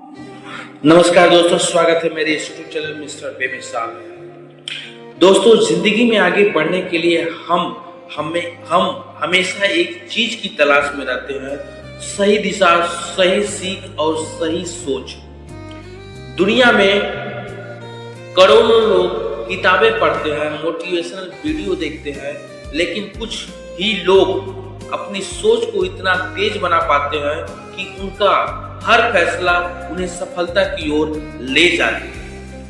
नमस्कार दोस्तों, स्वागत है मेरे यूट्यूब चैनल मिस्टर बेमिसाल में। दोस्तों, जिंदगी में आगे बढ़ने के लिए हम हमेशा एक चीज की तलाश में रहते हैं, सही दिशा, सही सीख और सही सोच। दुनिया में करोड़ों लोग किताबें पढ़ते हैं, मोटिवेशनल वीडियो देखते हैं, लेकिन कुछ ही लोग अपनी सोच को इतना तेज बना पाते हैं कि उनका हर फैसला उन्हें सफलता की ओर ले जाए।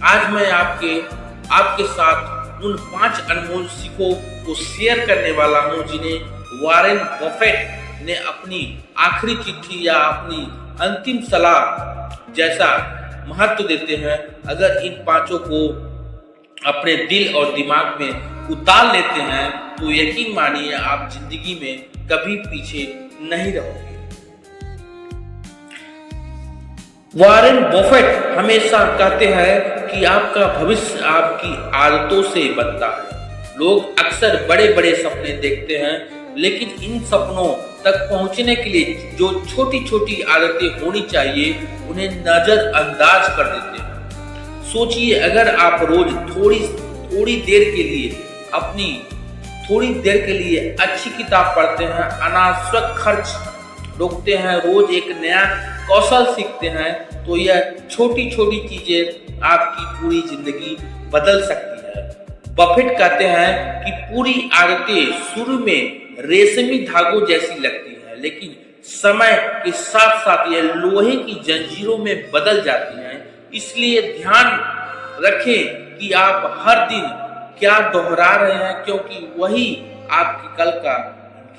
आज मैं आपके साथ उन 5 अनमोल सीखों को शेयर करने वाला हूं जिन्हें वॉरेन बफेट ने अपनी आखिरी चिट्ठी या अपनी अंतिम सलाह जैसा महत्व देते हैं। अगर इन 5 को अपने दिल और दिमाग में उतार लेते हैं तो यकीन मानिए आप जिंदगी में कभी पीछे नहीं रहोगे। वॉरेन बफेट हमेशा कहते हैं कि आपका भविष्य आपकी आदतों से बनता है। लोग अक्सर बड़े बड़े सपने देखते हैं, लेकिन इन सपनों तक पहुंचने के लिए जो छोटी छोटी आदतें होनी चाहिए उन्हें नजरअंदाज कर देते हैं। सोचिए, अगर आप रोज थोड़ी देर के लिए अच्छी किताब पढ़ते हैं, अनावश्यक खर्च रोकते हैं, रोज एक नया कौशल सीखते हैं, तो यह छोटी छोटी चीजें आपकी पूरी जिंदगी बदल सकती है। बफेट कहते हैं कि पूरी आदतें शुरू में रेशमी धागों जैसी लगती हैं, लेकिन समय के साथ साथ यह लोहे की जंजीरों में बदल जाती हैं। इसलिए ध्यान रखें कि आप हर दिन क्या दोहरा रहे हैं, क्योंकि वही आपके कल का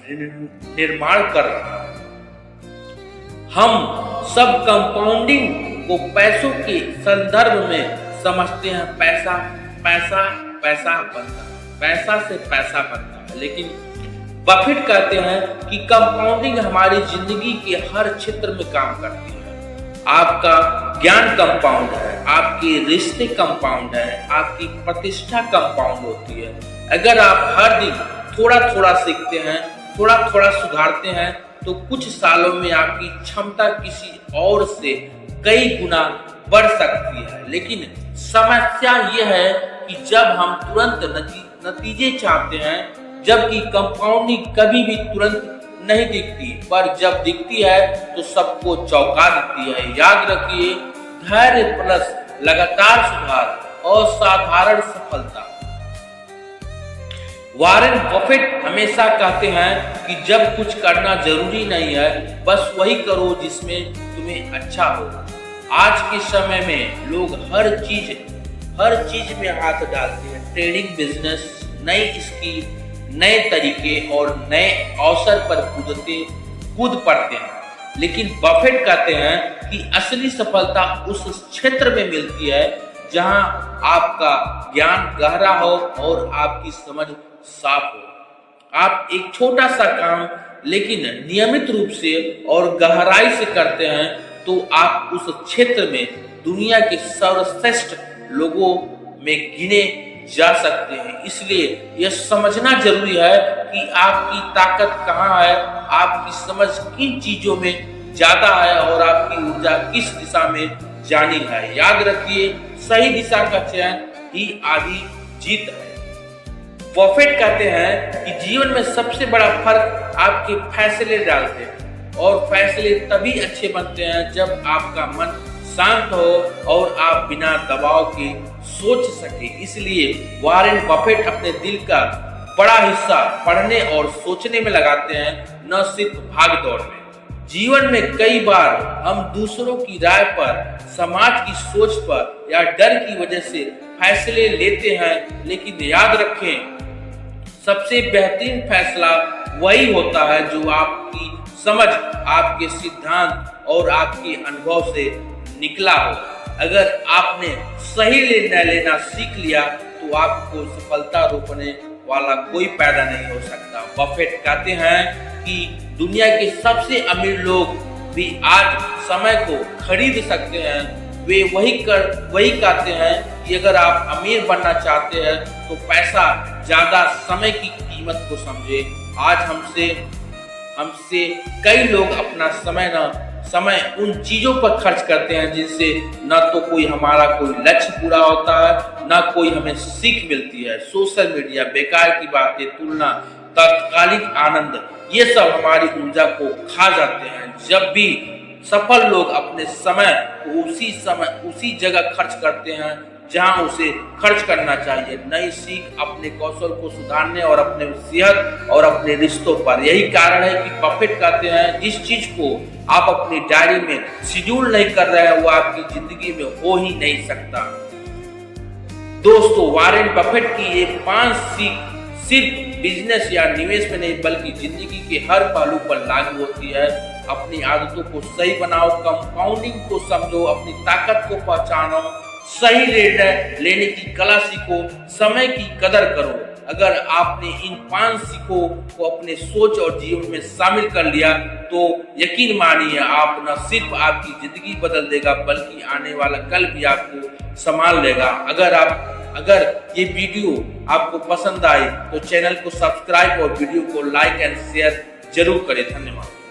निर्माण कर रहा है। हम सब कंपाउंडिंग को पैसों के संदर्भ में समझते हैं। पैसा बनता है, पैसा से पैसा बनता है, लेकिन बफेट कहते हैं कि कंपाउंडिंग हमारी जिंदगी के हर क्षेत्र में काम करती है। आपका ज्ञान कंपाउंड है, आपके रिश्ते कंपाउंड है, आपकी प्रतिष्ठा कंपाउंड होती है। अगर आप हर दिन थोड़ा थोड़ा सीखते हैं, थोड़ा थोड़ा सुधारते हैं, तो कुछ सालों में आपकी क्षमता किसी और से कई गुना बढ़ सकती है। लेकिन समस्या यह है कि जब हम तुरंत नतीजे चाहते हैं, जबकि कंपाउंडिंग कभी भी तुरंत नहीं दिखती, पर जब दिखती है तो सबको चौंका देती है। याद रखिए, धैर्य प्लस लगातार सुधार और साधारण सफलता। वॉरेन बफेट हमेशा कहते हैं कि जब कुछ करना जरूरी नहीं है, बस वही करो जिसमें तुम्हें अच्छा हो। आज के समय में लोग हर चीज में हाथ डालते हैं। ट्रेडिंग, बिजनेस, नई स्किल, नए तरीके और नए अवसर पर कूद पड़ते हैं। लेकिन बफेट कहते हैं कि असली सफलता उस क्षेत्र में मिलती है जहां आपका ज्ञान गहरा हो और आपकी समझ साफ हो। आप एक छोटा सा काम लेकिन नियमित रूप से और गहराई से करते हैं तो आप उस क्षेत्र में दुनिया के सर्वश्रेष्ठ लोगों में गिने जा सकते हैं। इसलिए यह समझना जरूरी है कि आपकी ताकत कहाँ है, आपकी समझ किन चीजों में ज्यादा है और आपकी ऊर्जा किस दिशा में जानी है। याद रखिए, सही दिशा का चयन ही आधी जीत है। बफेट कहते हैं कि जीवन में सबसे बड़ा फर्क आपके फैसले डालते हैं, और फैसले तभी अच्छे बनते हैं जब आपका मन शांत हो और आप बिना दबाव के सोच सके। इसलिए वॉरेन बफेट अपने दिल का बड़ा हिस्सा पढ़ने और सोचने में लगाते हैं, न सिर्फ भाग दौड़ में। जीवन में कई बार हम दूसरों की राय पर, समाज की सोच पर या डर की वजह से फैसले लेते हैं, लेकिन याद रखें, सबसे बेहतरीन फैसला वही होता है जो आपकी समझ, आपके सिद्धांत और आपके अनुभव से निकला हो। अगर आपने सही निर्णय लेना सीख लिया तो आपको सफलता रोकने वाला कोई पैदा नहीं हो सकता। बफेट कहते हैं कि दुनिया के सबसे अमीर लोग भी आज समय को खरीद सकते हैं। वे वही कहते हैं कि अगर आप अमीर बनना चाहते हैं तो पैसा ज्यादा समय की कीमत को समझे। आज हमसे कई लोग अपना समय न समय उन चीजों पर खर्च करते हैं जिनसे न तो कोई हमारा कोई लक्ष्य पूरा होता है, न कोई हमें सीख मिलती है। सोशल मीडिया, बेकार की बातें, तुलना, तात्कालिक आनंद, ये सब हमारी ऊर्जा को खा जाते हैं। जब भी सफल लोग अपने समय को उसी जगह खर्च करते हैं जहां उसे खर्च करना चाहिए। नई सीख, अपने कौशल को सुधारने और अपने सेहत और अपने रिश्तों पर। यही कारण है कि बफेट कहते हैं, जिस चीज को आप अपनी डायरी में शेड्यूल नहीं कर रहे हैं वो आपकी जिंदगी में हो ही नहीं सकता। दोस्तों, वॉरेन बफेट की ये 5 सीख सिर्फ बिजनेस या निवेश में नहीं बल्कि जिंदगी के हर पहलू पर लागू होती है। अपनी आदतों को सही बनाओ, कंपाउंडिंग को समझो, अपनी ताकत को पहचानो, सही निर्णय लेने की कला सीखो, समय की कदर करो। अगर आपने इन 5 सीखों को अपने सोच और जीवन में शामिल कर लिया तो यकीन मानिए आप न सिर्फ आपकी जिंदगी बदल देगा बल्कि आने वाला कल भी आपको संभाल लेगा। अगर ये वीडियो आपको पसंद आए तो चैनल को सब्सक्राइब और वीडियो को लाइक एंड शेयर जरूर करें। धन्यवाद।